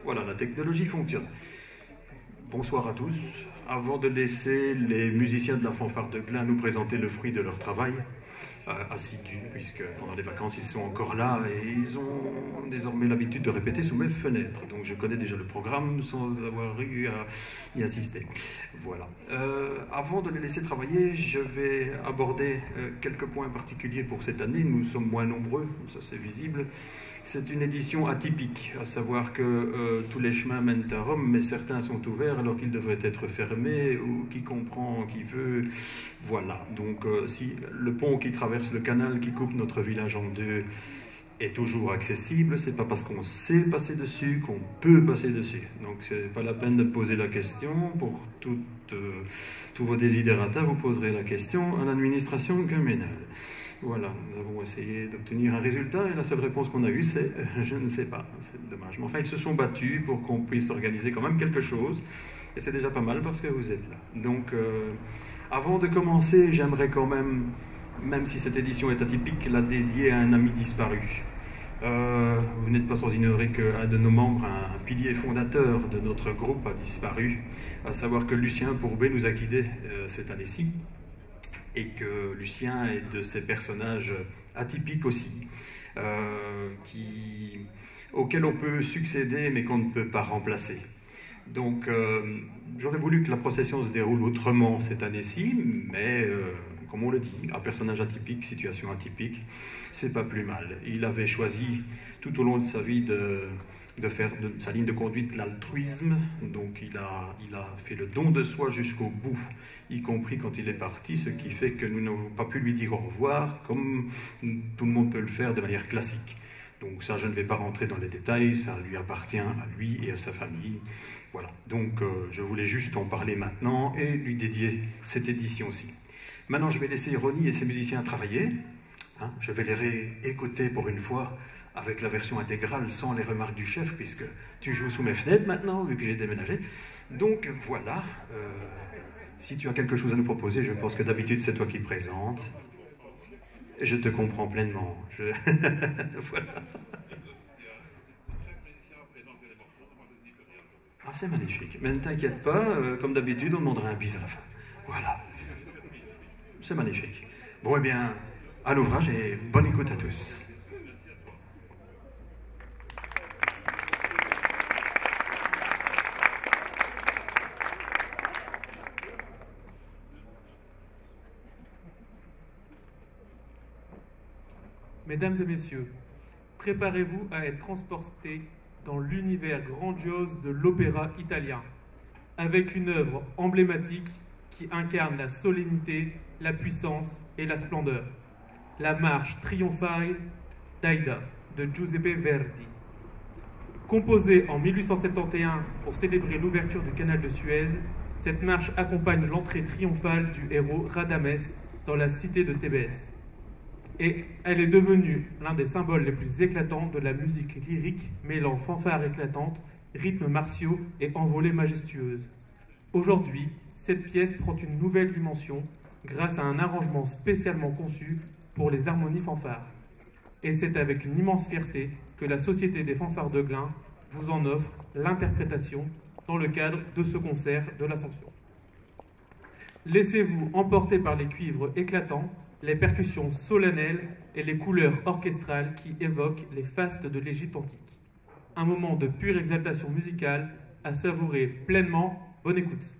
Voilà, la technologie fonctionne. Bonsoir à tous. Avant de laisser les musiciens de la fanfare de Glun nous présenter le fruit de leur travail, assidu, puisque pendant les vacances ils sont encore là et ils ont désormais l'habitude de répéter sous mes fenêtres. Donc je connais déjà le programme sans avoir eu à y assister. Voilà. Avant de les laisser travailler, je vais aborder quelques points particuliers pour cette année. Nous sommes moins nombreux, ça c'est visible. C'est une édition atypique, à savoir que tous les chemins mènent à Rome, mais certains sont ouverts alors qu'ils devraient être fermés, ou qui comprend, qui veut. Voilà, donc si le pont qui traverse le canal qui coupe notre village en deux est toujours accessible, c'est pas parce qu'on sait passer dessus qu'on peut passer dessus. Donc c'est pas la peine de poser la question. Pour tous vos désidérata, vous poserez la question à l'administration communale. Voilà, nous avons essayé d'obtenir un résultat et la seule réponse qu'on a eue, c'est je ne sais pas. C'est dommage. Mais enfin, ils se sont battus pour qu'on puisse organiser quand même quelque chose. Et c'est déjà pas mal parce que vous êtes là. Donc, avant de commencer, j'aimerais quand même si cette édition est atypique, la dédier à un ami disparu. Vous n'êtes pas sans ignorer qu'un de nos membres, un pilier fondateur de notre groupe, a disparu. À savoir que Lucien Pourbet nous a quittés cette année-ci. Et que Lucien est de ces personnages atypiques aussi, auxquels on peut succéder mais qu'on ne peut pas remplacer. Donc j'aurais voulu que la procession se déroule autrement cette année-ci, mais comme on le dit, un personnage atypique, situation atypique, c'est pas plus mal. Il avait choisi tout au long de sa vie de faire de sa ligne de conduite l'altruisme, donc il a fait le don de soi jusqu'au bout, y compris quand il est parti, ce qui fait que nous n'avons pas pu lui dire au revoir, comme tout le monde peut le faire de manière classique. Donc ça, je ne vais pas rentrer dans les détails, ça lui appartient à lui et à sa famille. Voilà, donc je voulais juste en parler maintenant et lui dédier cette édition-ci. Maintenant, je vais laisser Ronnie et ses musiciens travailler. Hein, je vais les réécouter pour une fois avec la version intégrale sans les remarques du chef, puisque tu joues sous mes fenêtres maintenant, vu que j'ai déménagé. Donc voilà, si tu as quelque chose à nous proposer, je pense que d'habitude c'est toi qui te présentes. Je te comprends pleinement. Voilà. Ah, c'est magnifique. Mais ne t'inquiète pas, comme d'habitude, on demandera un bis à la fin. Voilà. C'est magnifique. Bon, eh bien, à l'ouvrage et bonne écoute à tous. Mesdames et messieurs, préparez-vous à être transportés dans l'univers grandiose de l'opéra italien, avec une œuvre emblématique qui incarne la solennité, la puissance et la splendeur. La marche triomphale d'Aida de Giuseppe Verdi. Composée en 1871 pour célébrer l'ouverture du canal de Suez, cette marche accompagne l'entrée triomphale du héros Radamès dans la cité de Thébès. Et elle est devenue l'un des symboles les plus éclatants de la musique lyrique, mêlant fanfares éclatantes, rythmes martiaux et envolées majestueuses. Aujourd'hui, cette pièce prend une nouvelle dimension grâce à un arrangement spécialement conçu pour les harmonies fanfares. Et c'est avec une immense fierté que la Société des fanfares de Glun vous en offre l'interprétation dans le cadre de ce concert de l'Ascension. Laissez-vous emporter par les cuivres éclatants, les percussions solennelles et les couleurs orchestrales qui évoquent les fastes de l'Égypte antique. Un moment de pure exaltation musicale à savourer pleinement. Bonne écoute.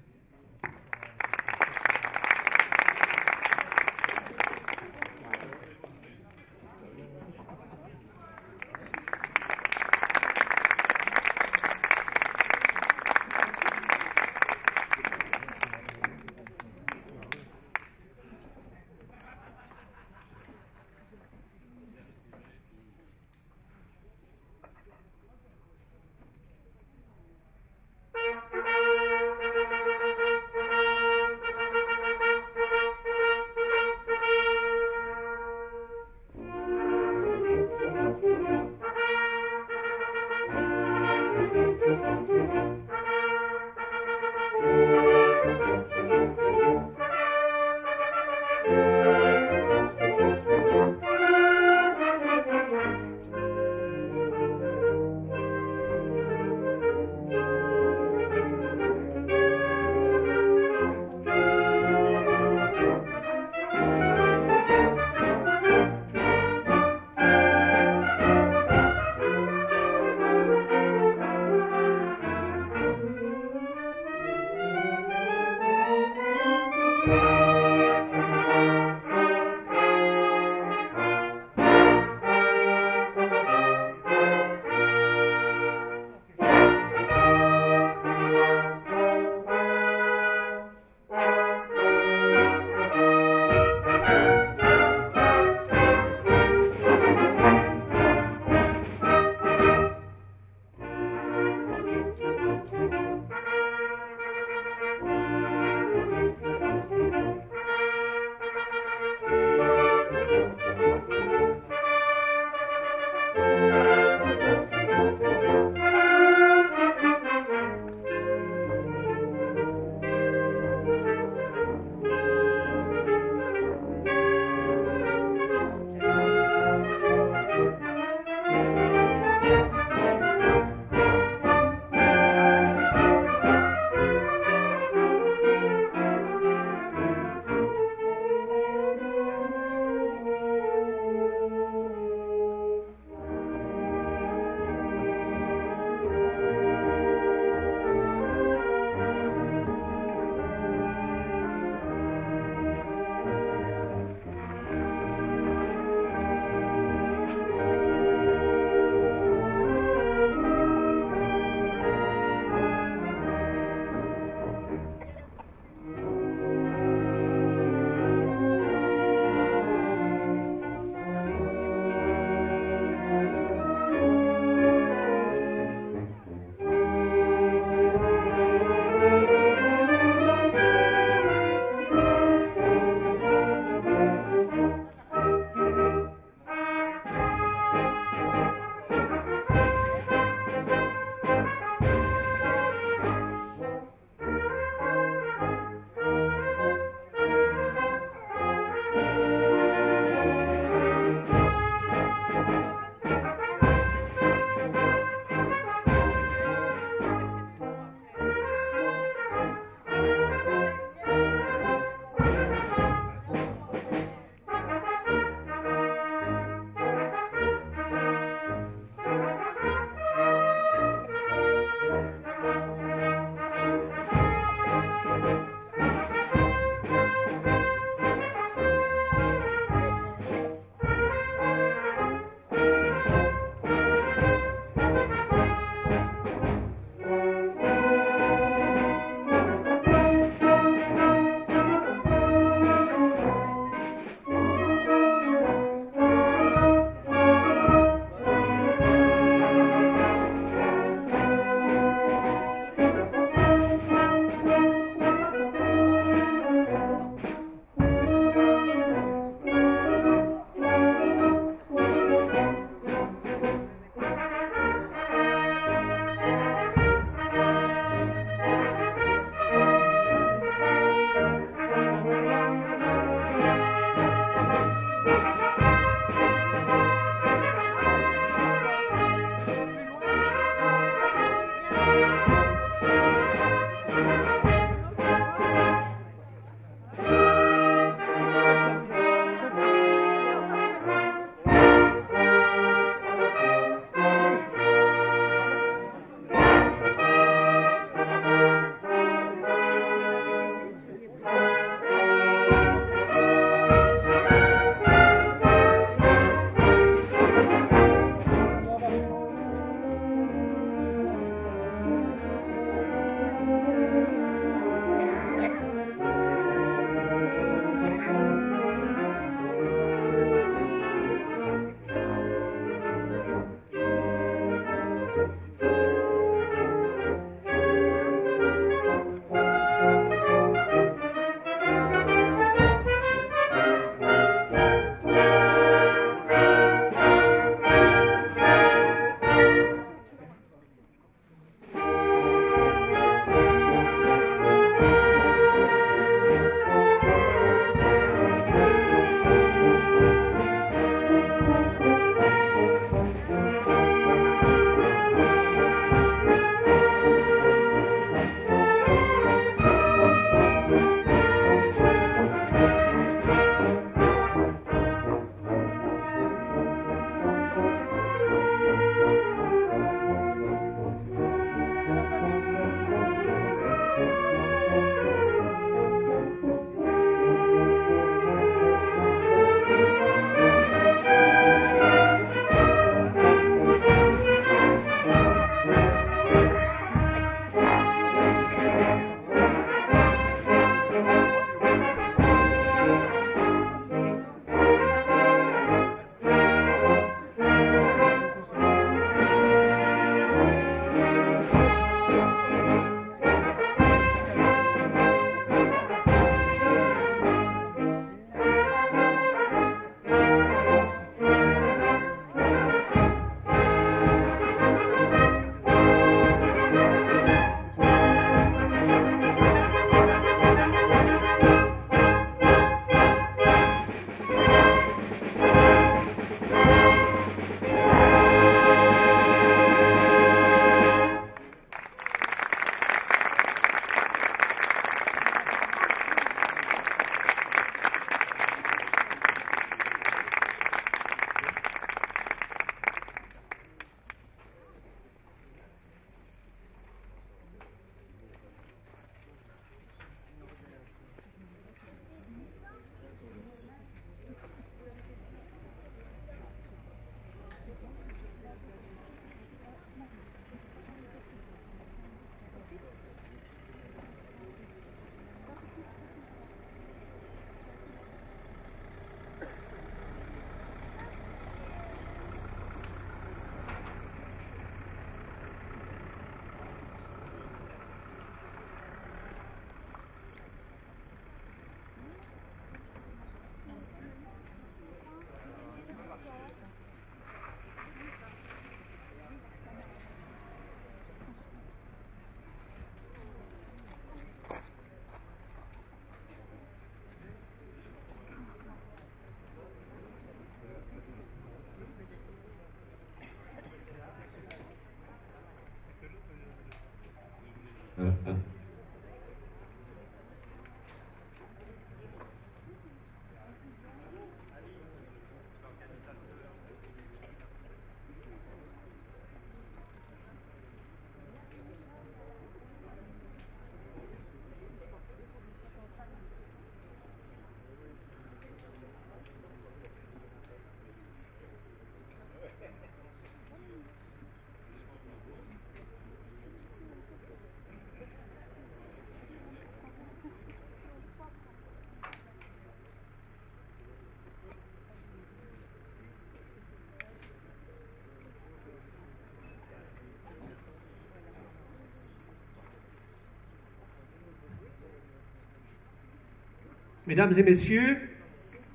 Mesdames et messieurs,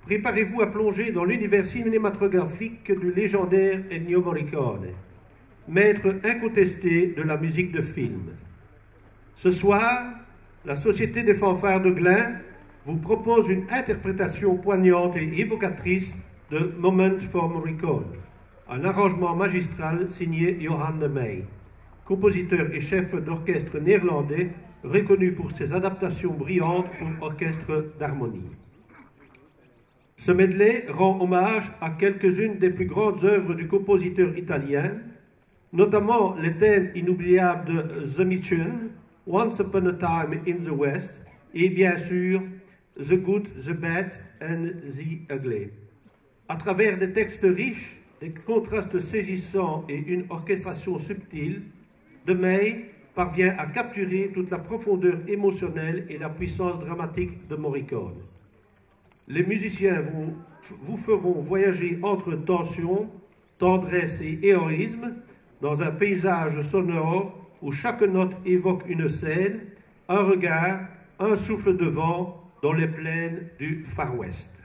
préparez-vous à plonger dans l'univers cinématographique du légendaire Ennio Morricone, maître incontesté de la musique de film. Ce soir, la Société des fanfares de Glun vous propose une interprétation poignante et évocatrice de Moment for Morricone, un arrangement magistral signé Johann de Meij, compositeur et chef d'orchestre néerlandais, reconnu pour ses adaptations brillantes pour orchestre d'harmonie. Ce medley rend hommage à quelques-unes des plus grandes œuvres du compositeur italien, notamment les thèmes inoubliables de The Mission, Once Upon a Time in the West et bien sûr The Good, The Bad and The Ugly. À travers des textes riches, des contrastes saisissants et une orchestration subtile, De May parvient à capturer toute la profondeur émotionnelle et la puissance dramatique de Morricone. Les musiciens vous feront voyager entre tension, tendresse et héroïsme dans un paysage sonore où chaque note évoque une scène, un regard, un souffle de vent dans les plaines du Far West.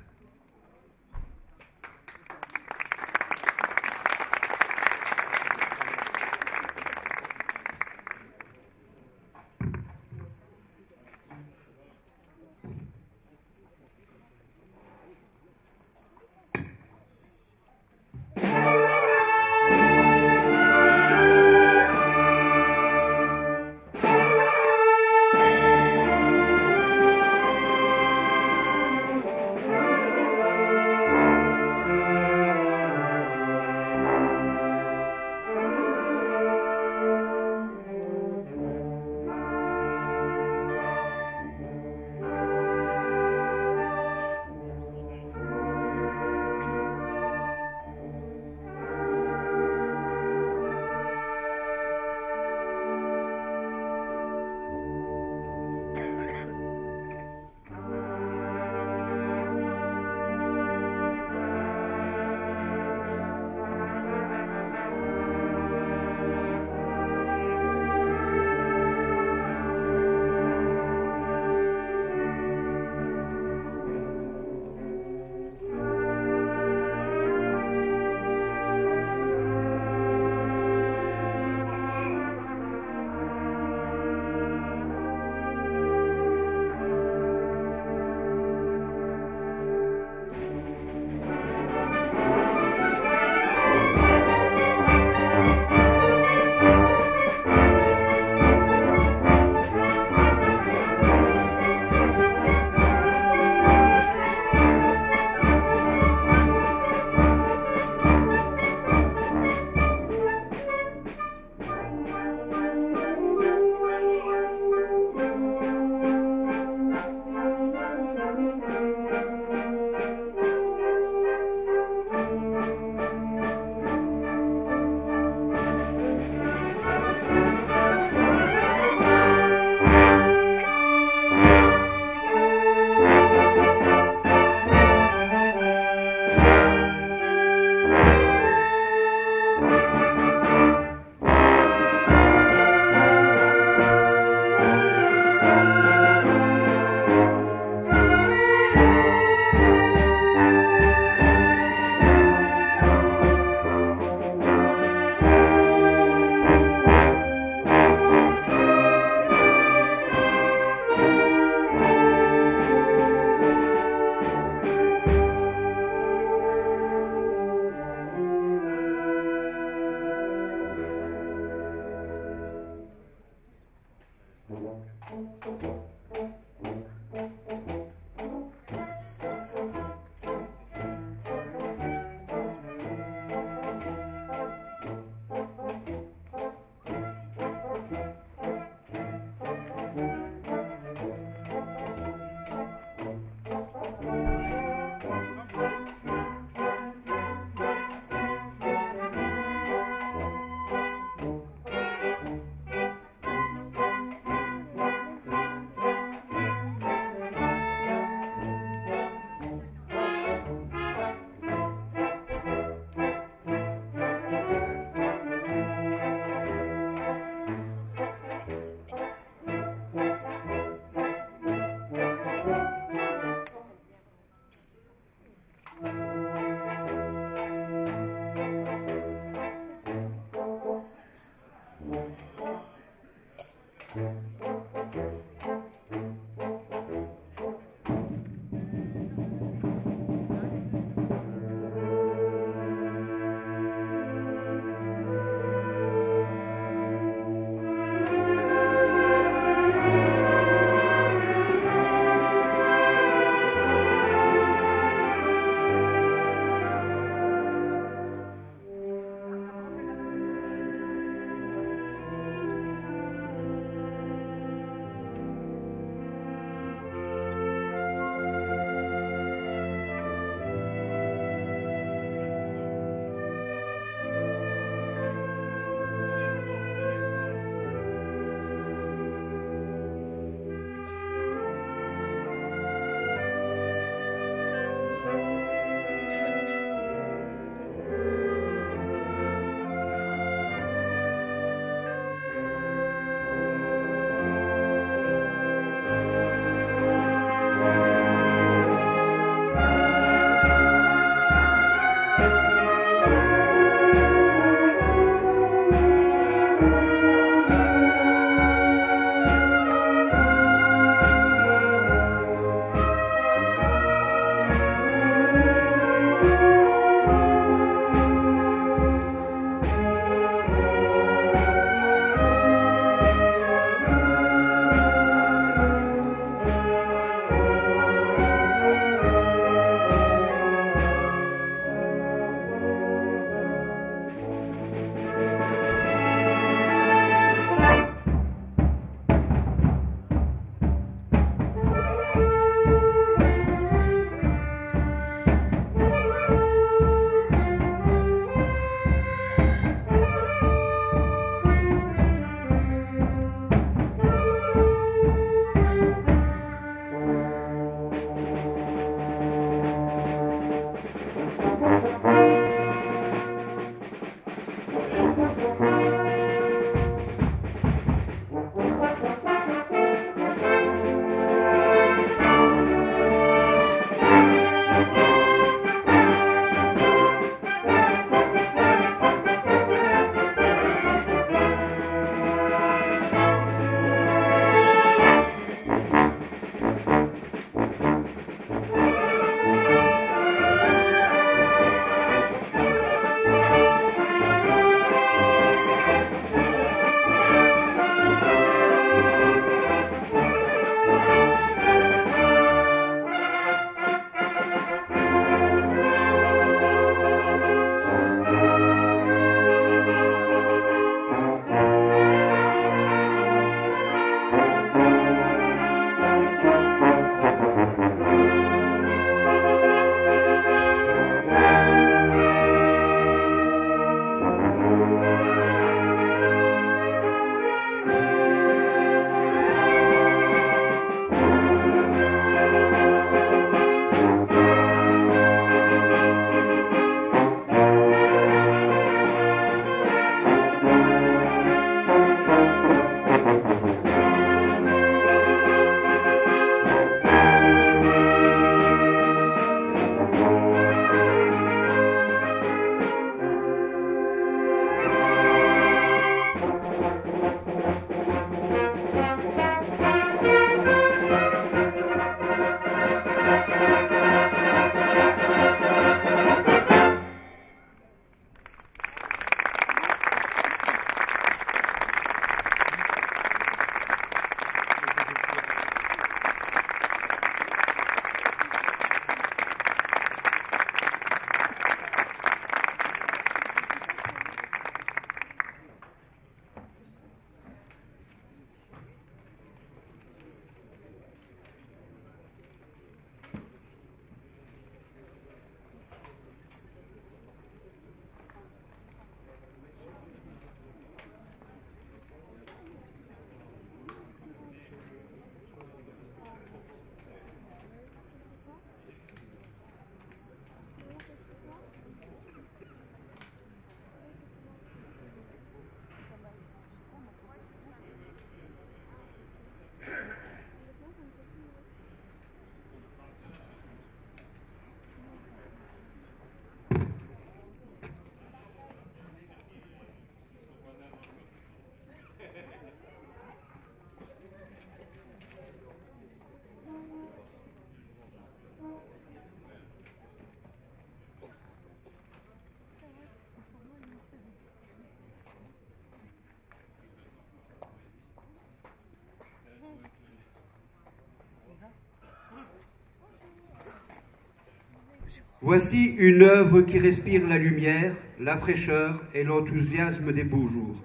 Voici une œuvre qui respire la lumière, la fraîcheur et l'enthousiasme des beaux jours.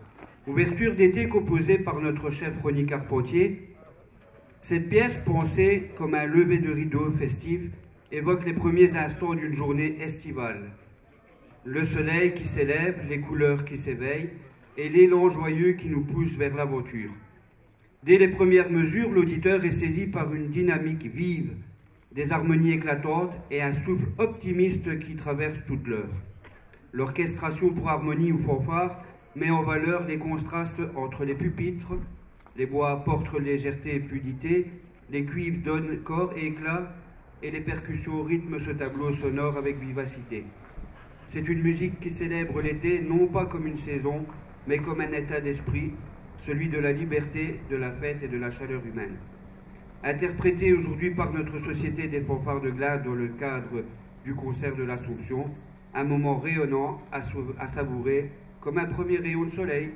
Ouverture d'été composée par notre chef Ronnie Carpentier. Cette pièce, pensée comme un lever de rideau festif, évoque les premiers instants d'une journée estivale. Le soleil qui s'élève, les couleurs qui s'éveillent et l'élan joyeux qui nous pousse vers l'aventure. Dès les premières mesures, l'auditeur est saisi par une dynamique vive, des harmonies éclatantes et un souffle optimiste qui traverse toute l'œuvre. L'orchestration pour harmonie ou fanfare met en valeur les contrastes entre les pupitres, les bois apportent légèreté et fluidité, les cuivres donnent corps et éclat, et les percussions rythment ce tableau sonore avec vivacité. C'est une musique qui célèbre l'été non pas comme une saison, mais comme un état d'esprit, celui de la liberté, de la fête et de la chaleur humaine. Interprétée aujourd'hui par notre Société des fanfares de Gland dans le cadre du concert de l'Assomption, un moment rayonnant à savourer comme un premier rayon de soleil.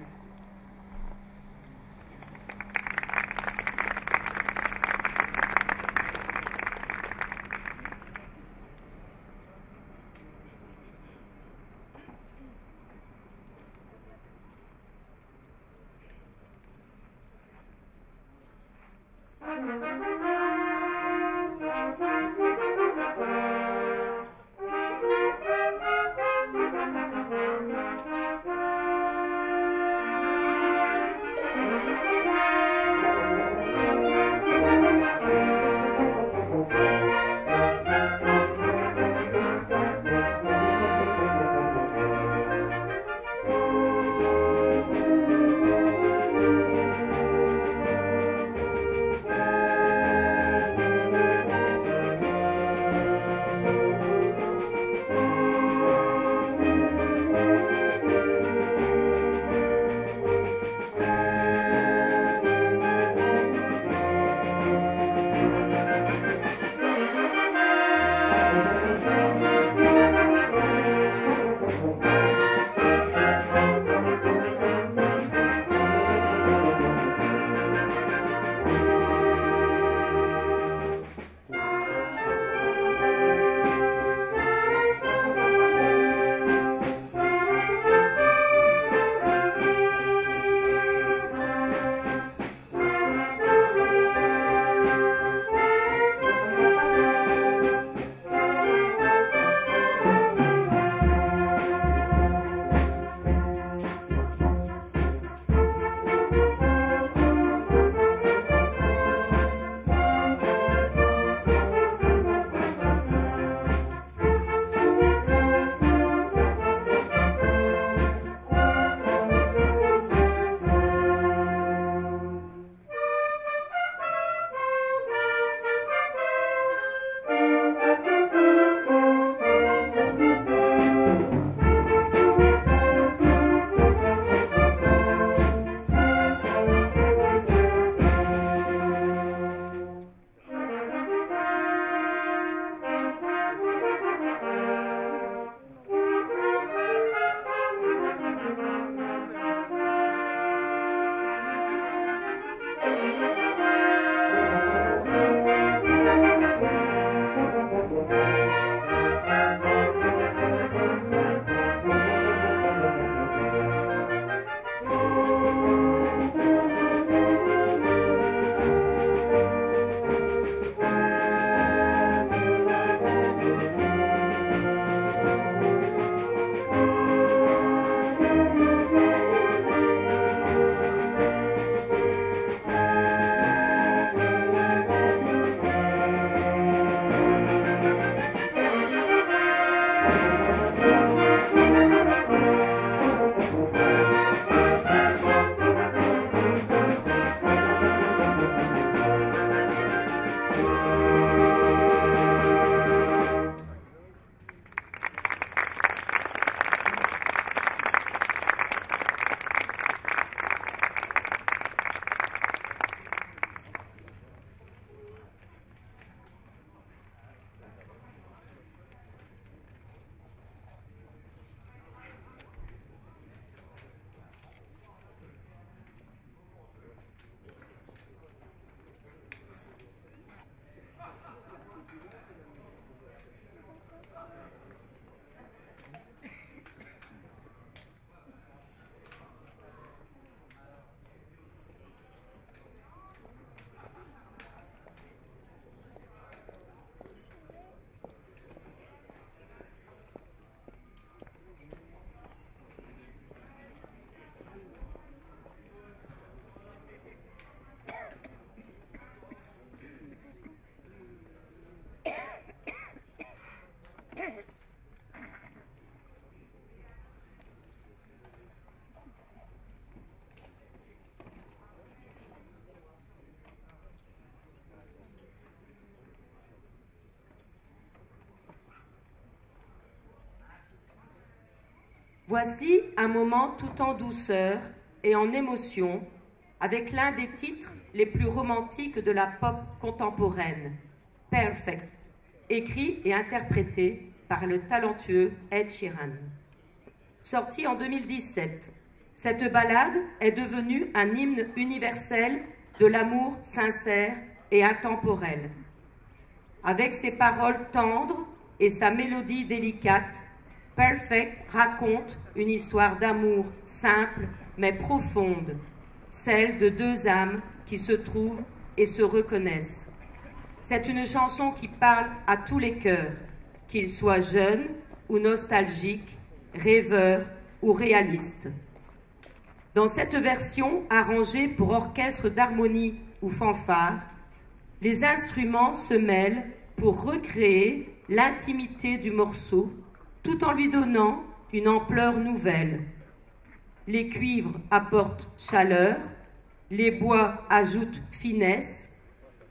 Voici un moment tout en douceur et en émotion avec l'un des titres les plus romantiques de la pop contemporaine, Perfect, écrit et interprété par le talentueux Ed Sheeran. Sorti en 2017, cette ballade est devenue un hymne universel de l'amour sincère et intemporel. Avec ses paroles tendres et sa mélodie délicate, Perfect raconte une histoire d'amour simple mais profonde, celle de deux âmes qui se trouvent et se reconnaissent. C'est une chanson qui parle à tous les cœurs, qu'ils soient jeunes ou nostalgiques, rêveurs ou réalistes. Dans cette version arrangée pour orchestre d'harmonie ou fanfare, les instruments se mêlent pour recréer l'intimité du morceau tout en lui donnant une ampleur nouvelle. Les cuivres apportent chaleur, les bois ajoutent finesse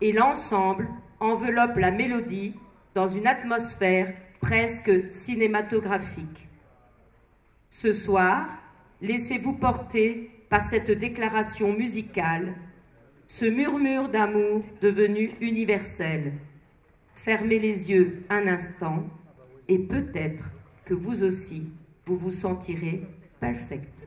et l'ensemble enveloppe la mélodie dans une atmosphère presque cinématographique. Ce soir, laissez-vous porter par cette déclaration musicale, ce murmure d'amour devenu universel. Fermez les yeux un instant et peut-être que vous aussi, vous vous sentirez perfect.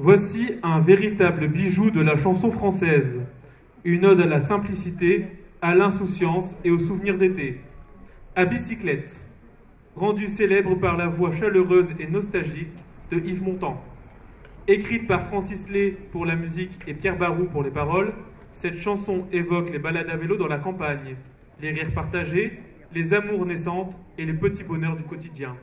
Voici un véritable bijou de la chanson française, une ode à la simplicité, à l'insouciance et aux souvenirs d'été. À bicyclette, rendu célèbre par la voix chaleureuse et nostalgique de Yves Montand. Écrite par Francis Lay pour la musique et Pierre Barou pour les paroles, cette chanson évoque les balades à vélo dans la campagne, les rires partagés, les amours naissantes et les petits bonheurs du quotidien.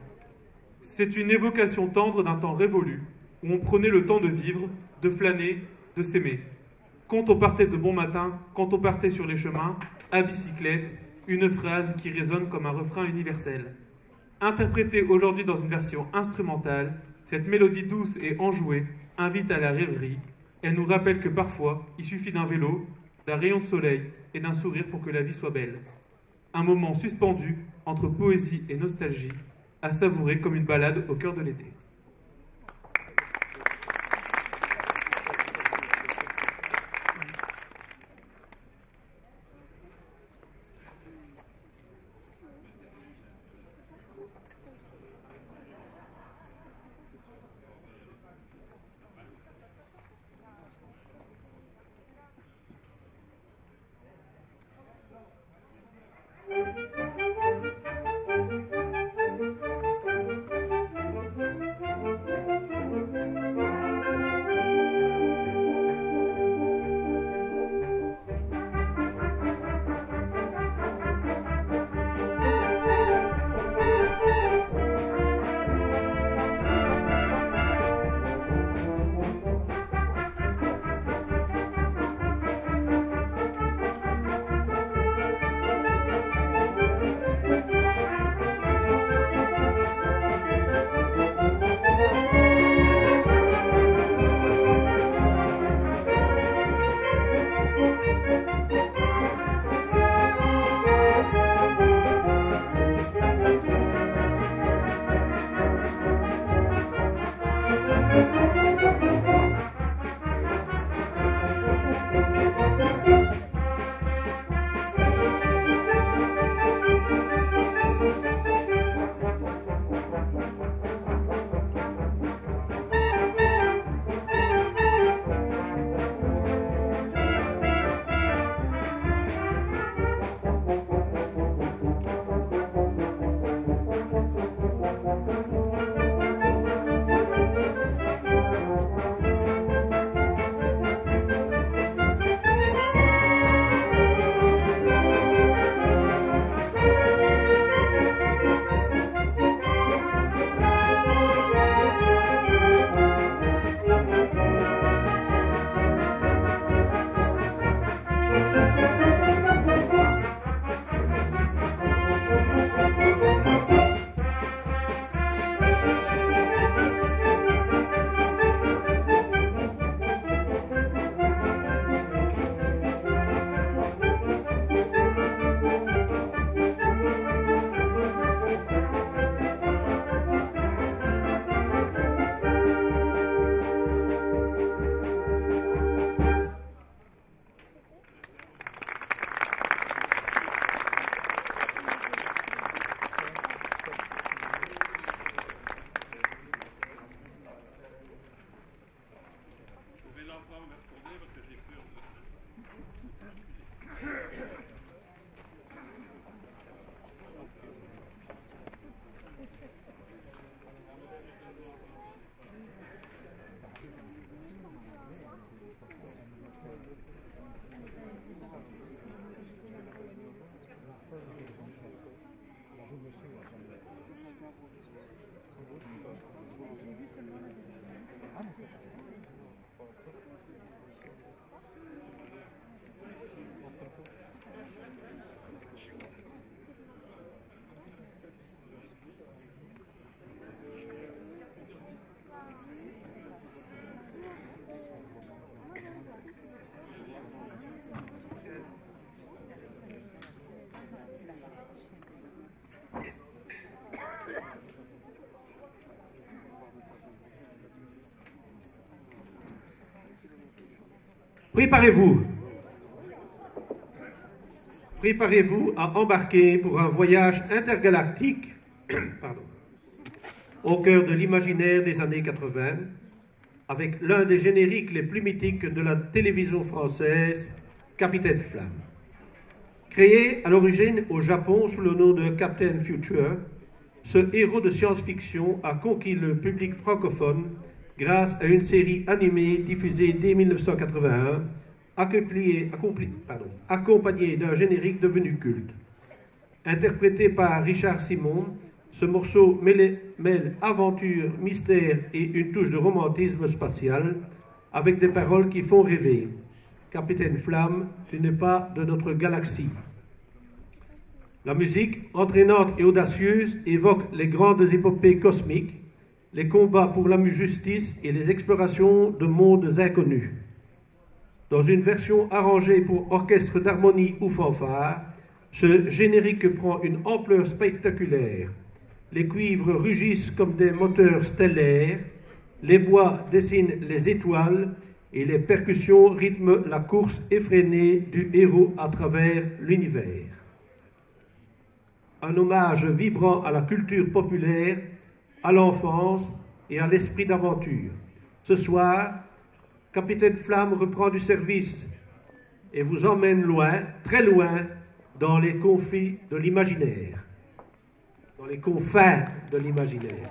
C'est une évocation tendre d'un temps révolu, où on prenait le temps de vivre, de flâner, de s'aimer. Quand on partait de bon matin, quand on partait sur les chemins, à bicyclette, une phrase qui résonne comme un refrain universel. Interprétée aujourd'hui dans une version instrumentale, cette mélodie douce et enjouée invite à la rêverie. Elle nous rappelle que parfois, il suffit d'un vélo, d'un rayon de soleil et d'un sourire pour que la vie soit belle. Un moment suspendu entre poésie et nostalgie, à savourer comme une balade au cœur de l'été. Préparez-vous. Préparez-vous à embarquer pour un voyage intergalactique au cœur de l'imaginaire des années 80, avec l'un des génériques les plus mythiques de la télévision française, Capitaine Flamme. Créé à l'origine au Japon sous le nom de Captain Future, ce héros de science-fiction a conquis le public francophone grâce à une série animée diffusée dès 1981, accompagnée d'un générique devenu culte. Interprété par Richard Simon, ce morceau mêle aventure, mystère et une touche de romantisme spatial, avec des paroles qui font rêver. Capitaine Flamme, tu n'es pas de notre galaxie. La musique, entraînante et audacieuse, évoque les grandes épopées cosmiques, les combats pour la justice et les explorations de mondes inconnus. Dans une version arrangée pour orchestre d'harmonie ou fanfare, ce générique prend une ampleur spectaculaire. Les cuivres rugissent comme des moteurs stellaires, les bois dessinent les étoiles et les percussions rythment la course effrénée du héros à travers l'univers. Un hommage vibrant à la culture populaire, à l'enfance et à l'esprit d'aventure. Ce soir, Capitaine Flamme reprend du service et vous emmène loin, très loin, dans les confins de l'imaginaire. Dans les confins de l'imaginaire.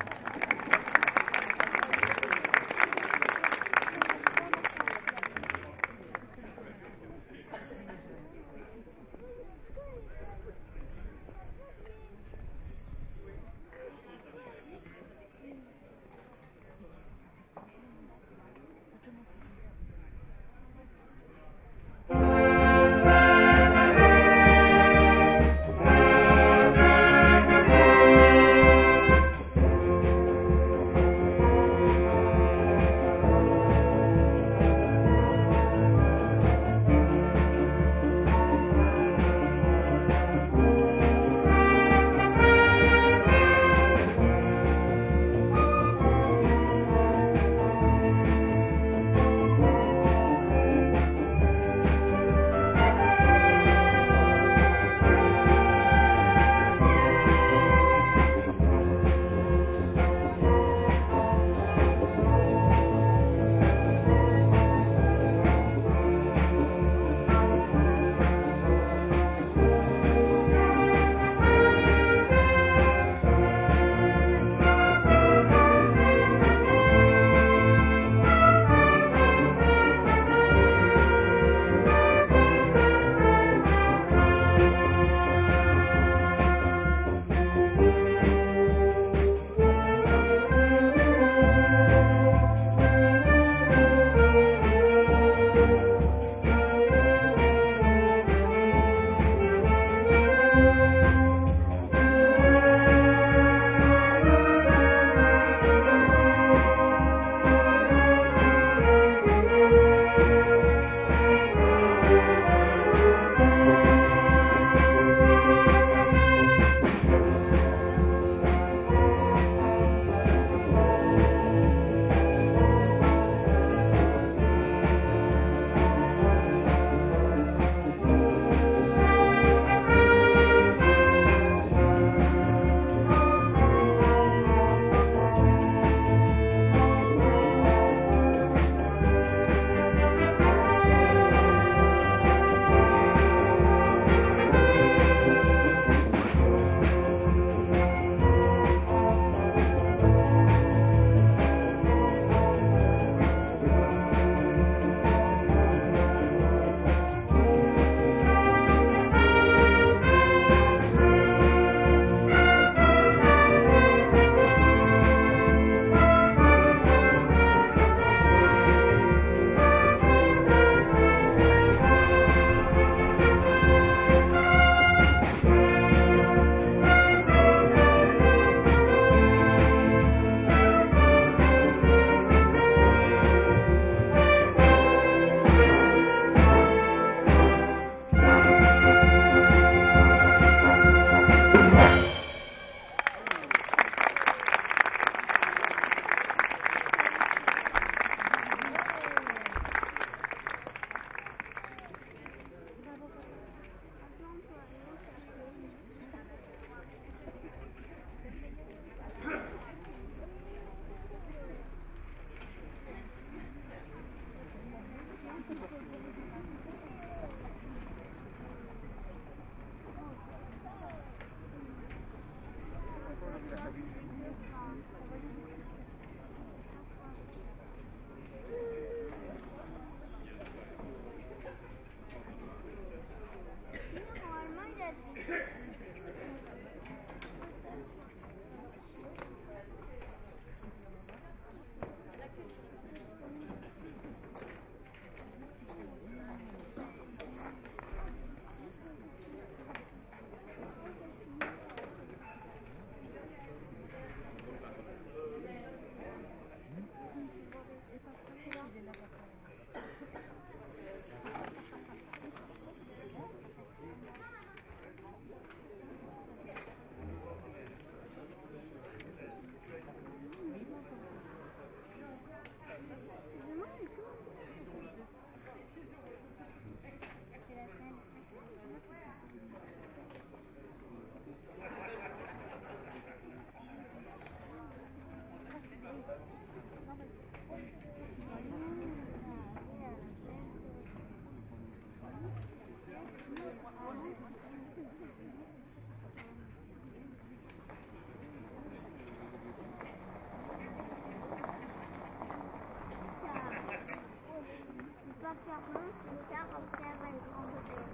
entièrement son caractère incomplet.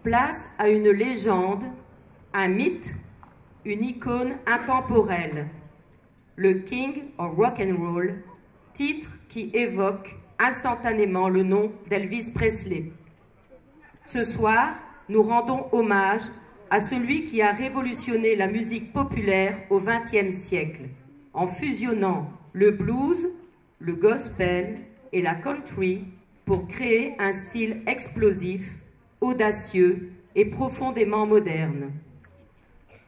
Place à une légende, un mythe, une icône intemporelle. Le King of Rock and Roll, titre qui évoque instantanément le nom d'Elvis Presley. Ce soir, nous rendons hommage à celui qui a révolutionné la musique populaire au XXe siècle, en fusionnant le blues, le gospel et la country pour créer un style explosif, audacieux et profondément moderne.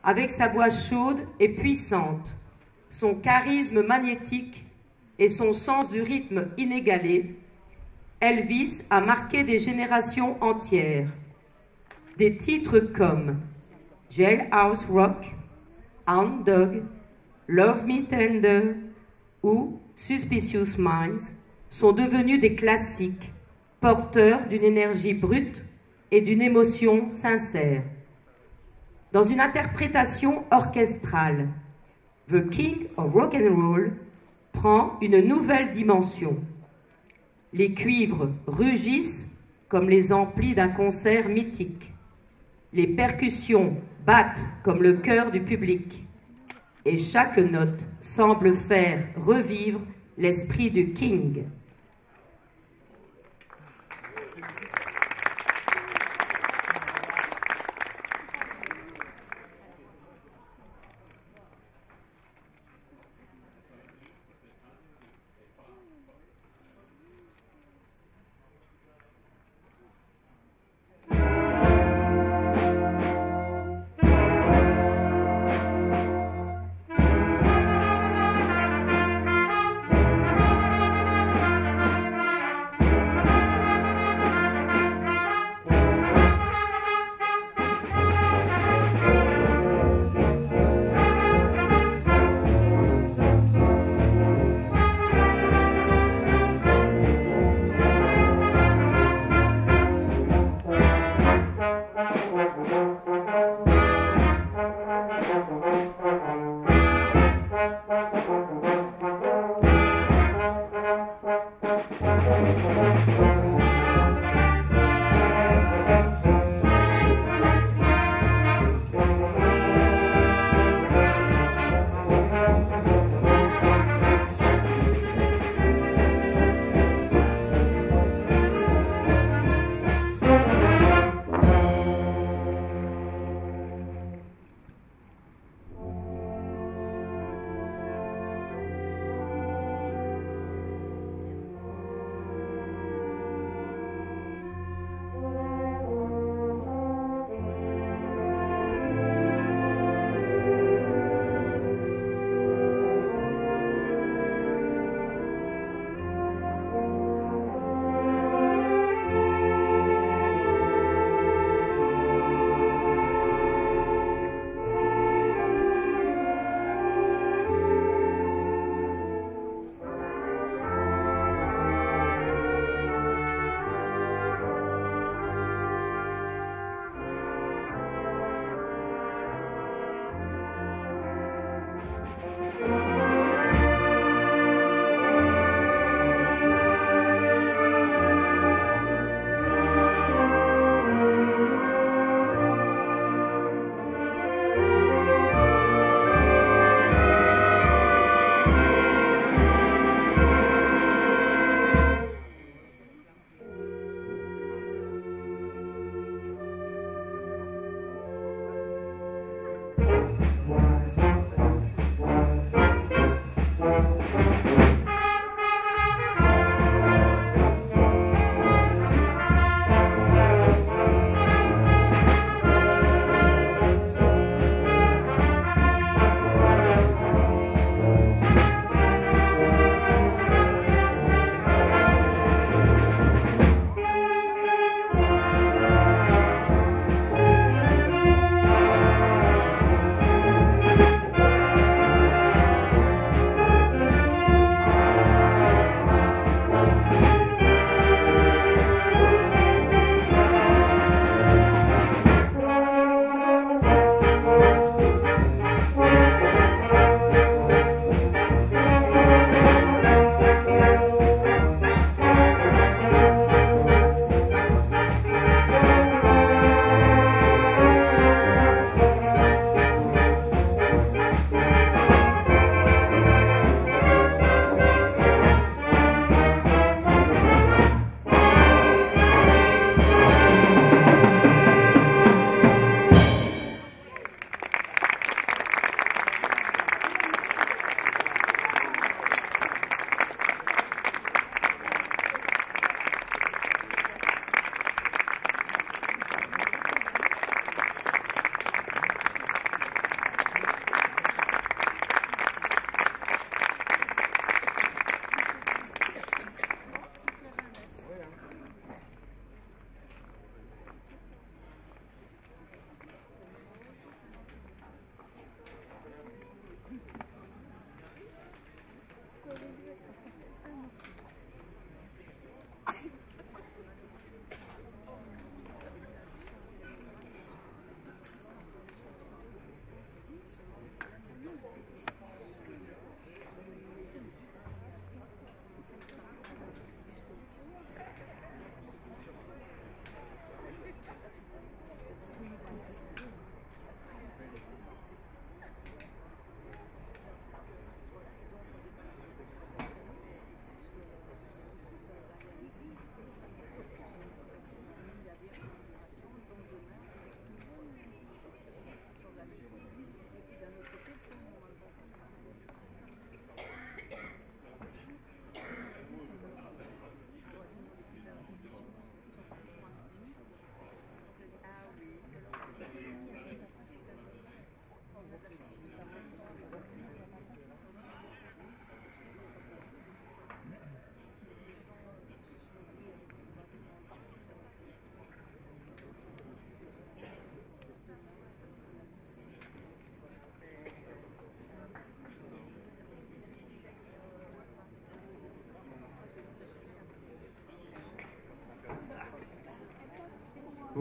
Avec sa voix chaude et puissante, son charisme magnétique et son sens du rythme inégalé, Elvis a marqué des générations entières. Des titres comme Jailhouse Rock, Hound Dog, Love Me Tender ou Suspicious Minds sont devenus des classiques, porteurs d'une énergie brute et d'une émotion sincère. Dans une interprétation orchestrale, The King of Rock and Roll prend une nouvelle dimension. Les cuivres rugissent comme les amplis d'un concert mythique. Les percussions battent comme le cœur du public. Et chaque note semble faire revivre l'esprit du King.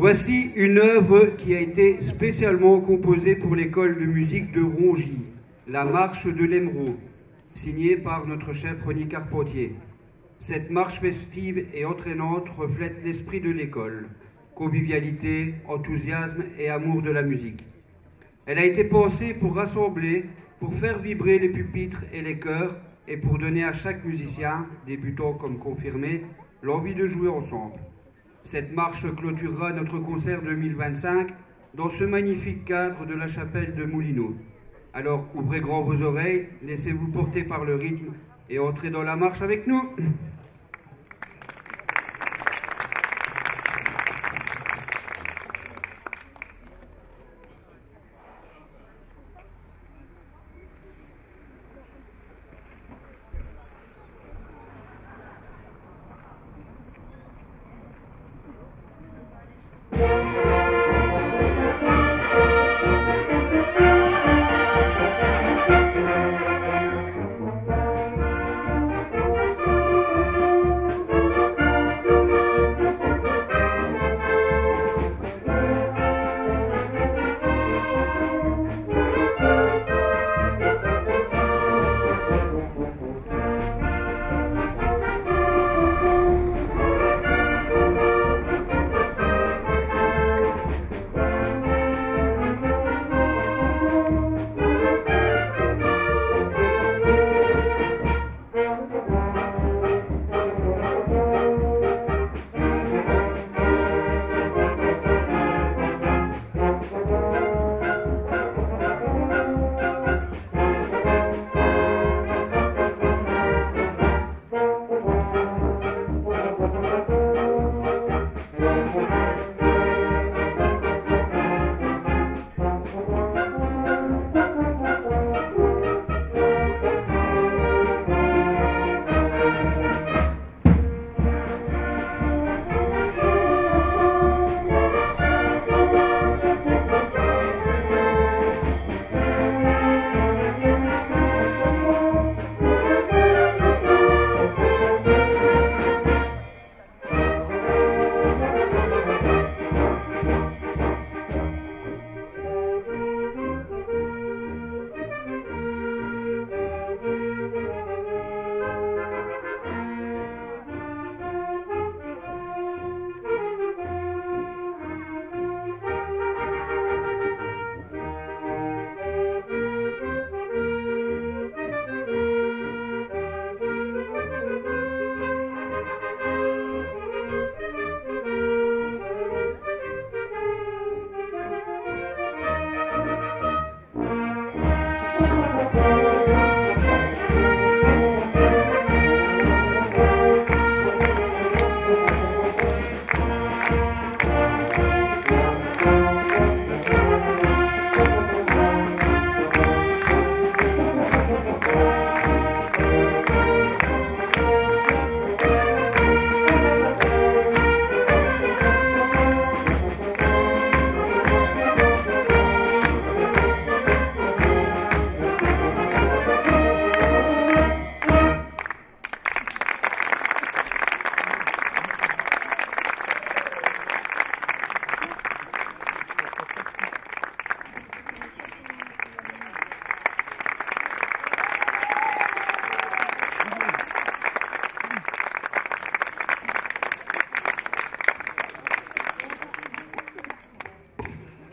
Voici une œuvre qui a été spécialement composée pour l'école de musique de Rongy, la marche de l'Émeraude, signée par notre chef René Carpentier. Cette marche festive et entraînante reflète l'esprit de l'école, convivialité, enthousiasme et amour de la musique. Elle a été pensée pour rassembler, pour faire vibrer les pupitres et les chœurs et pour donner à chaque musicien, débutant comme confirmé, l'envie de jouer ensemble. Cette marche clôturera notre concert 2025 dans ce magnifique cadre de la chapelle de Moulineau. Alors ouvrez grand vos oreilles, laissez-vous porter par le rythme et entrez dans la marche avec nous.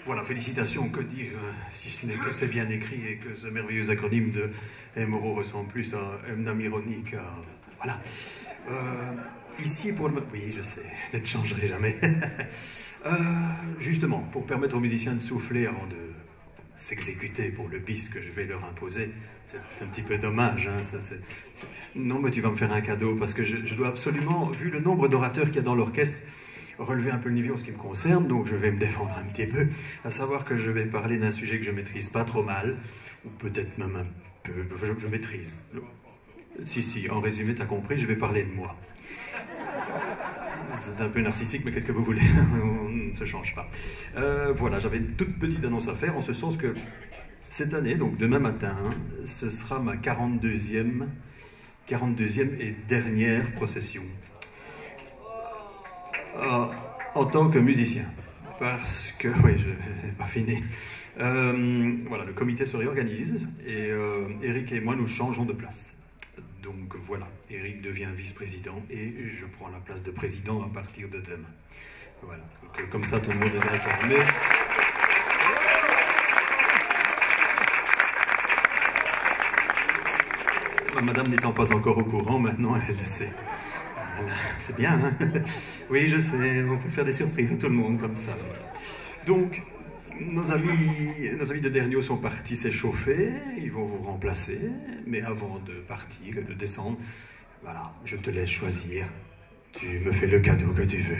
Voilà, félicitations, que dire, si ce n'est que c'est bien écrit et que ce merveilleux acronyme de MRO ressemble plus à Mnamironi qu'à... Voilà. Ici, pour le... Oui, je sais, je ne changerai jamais. Justement, pour permettre aux musiciens de souffler avant de s'exécuter pour le bis que je vais leur imposer, c'est un petit peu dommage. Hein, Non, mais tu vas me faire un cadeau, parce que je dois absolument, vu le nombre d'orateurs qu'il y a dans l'orchestre, relever un peu le niveau en ce qui me concerne, donc je vais me défendre un petit peu, à savoir que je vais parler d'un sujet que je maîtrise pas trop mal, ou peut-être même un peu, je maîtrise. Si, en résumé, tu as compris, je vais parler de moi. C'est un peu narcissique, mais qu'est-ce que vous voulez? On ne se change pas. Voilà, j'avais une toute petite annonce à faire, en ce sens que cette année, donc demain matin, ce sera ma 42e et dernière procession. En tant que musicien. parce que, oui, je n'ai pas fini. Voilà, le comité se réorganise et Eric et moi nous changeons de place. Donc voilà, Eric devient vice-président et je prends la place de président à partir de demain. Voilà, donc, comme ça tout le monde est informé. Madame n'étant pas encore au courant, maintenant elle le sait. Voilà, c'est bien, hein? Oui, je sais, on peut faire des surprises à tout le monde comme ça. Donc, nos amis de Dernio sont partis s'échauffer, ils vont vous remplacer, mais avant de partir et de descendre, voilà, je te laisse choisir. Tu me fais le cadeau que tu veux.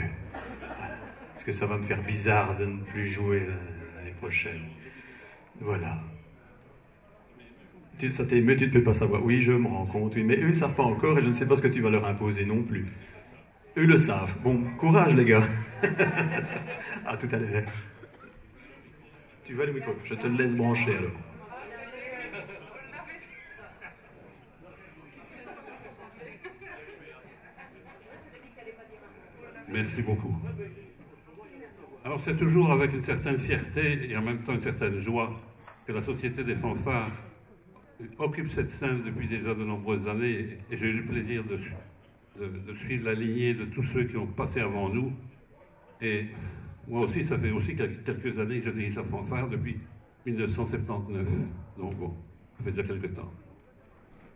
Parce que ça va me faire bizarre de ne plus jouer l'année prochaine. Voilà. Ça t'émeut, tu ne peux pas savoir. Oui, je me rends compte, oui, mais eux ne savent pas encore et je ne sais pas ce que tu vas leur imposer non plus. Eux le savent. Bon, courage les gars. À tout à l'heure. Tu veux le micro? Je te le laisse brancher alors. Merci beaucoup. Alors c'est toujours avec une certaine fierté et en même temps une certaine joie que la Société des fanfares occupe cette scène depuis déjà de nombreuses années et j'ai eu le plaisir de suivre la lignée de tous ceux qui ont passé avant nous. Et moi aussi, ça fait aussi quelques années que je dirige la fanfare depuis 1979. Donc bon, ça fait déjà quelques temps.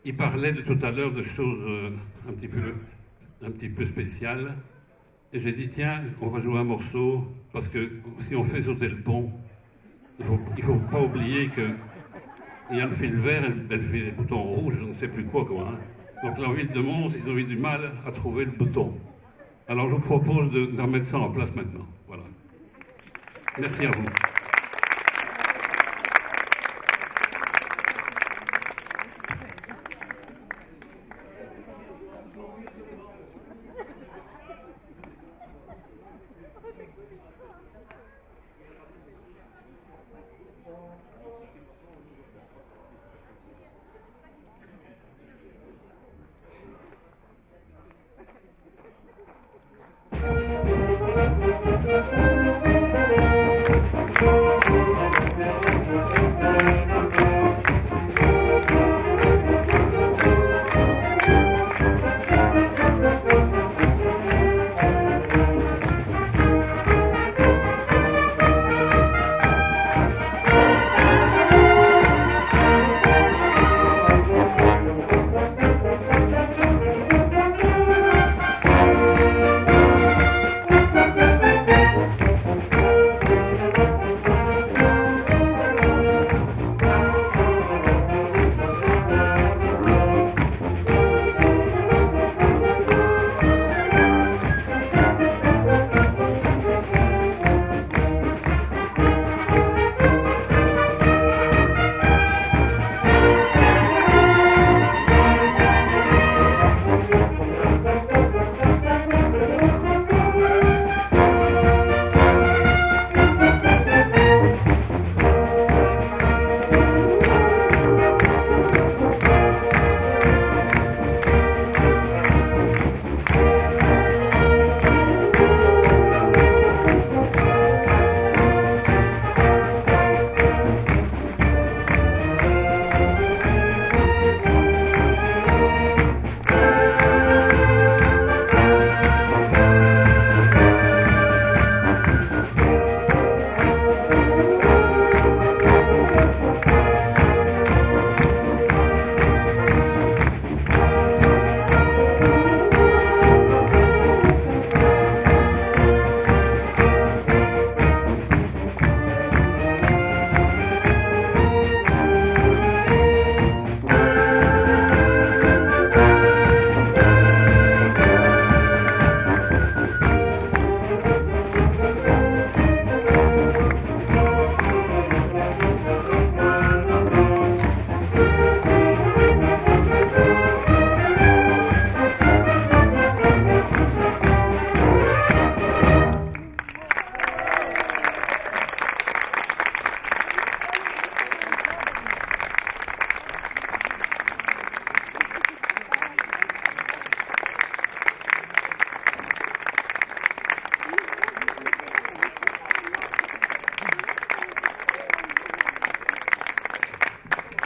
Il parlait de tout à l'heure de choses un petit peu spéciales. Et j'ai dit, tiens, on va jouer un morceau, parce que si on fait sauter le pont, il ne faut pas oublier qu'il y a le fil vert, elle fait les boutons rouges, je ne sais plus quoi. Hein. Donc la ville de Mons, ils ont eu du mal à trouver le bouton. Alors je vous propose de remettre ça en place maintenant. Voilà. Merci à vous.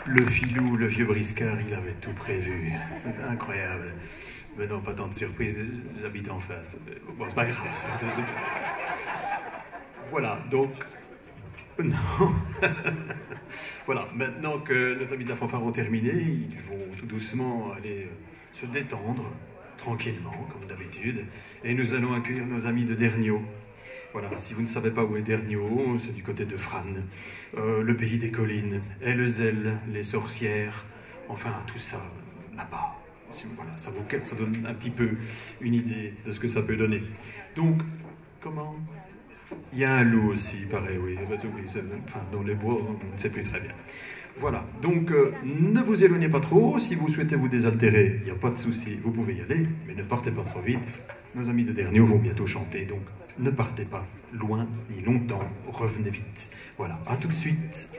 Le filou, le vieux briscard, il avait tout prévu. C'est incroyable. Mais non, pas tant de surprises, j'habite en face. Bon, c'est pas grave. Voilà, donc... Non. Voilà, maintenant que nos amis de la fanfare ont terminé, ils vont tout doucement aller se détendre, tranquillement, comme d'habitude. Et nous allons accueillir nos amis de Derniot. Voilà, si vous ne savez pas où est Derniot, c'est du côté de Fran, le pays des collines, Ellezel, les sorcières, enfin tout ça là-bas. Voilà, ça donne un petit peu une idée de ce que ça peut donner. Donc, comment? Il y a un loup aussi, pareil, oui. Enfin, dans les bois, on ne sait plus très bien. Voilà, donc ne vous éloignez pas trop. Si vous souhaitez vous désaltérer, il n'y a pas de souci, vous pouvez y aller, mais ne partez pas trop vite. Nos amis de Derniot vont bientôt chanter, donc ne partez pas loin ni longtemps, revenez vite. Voilà, à tout de suite.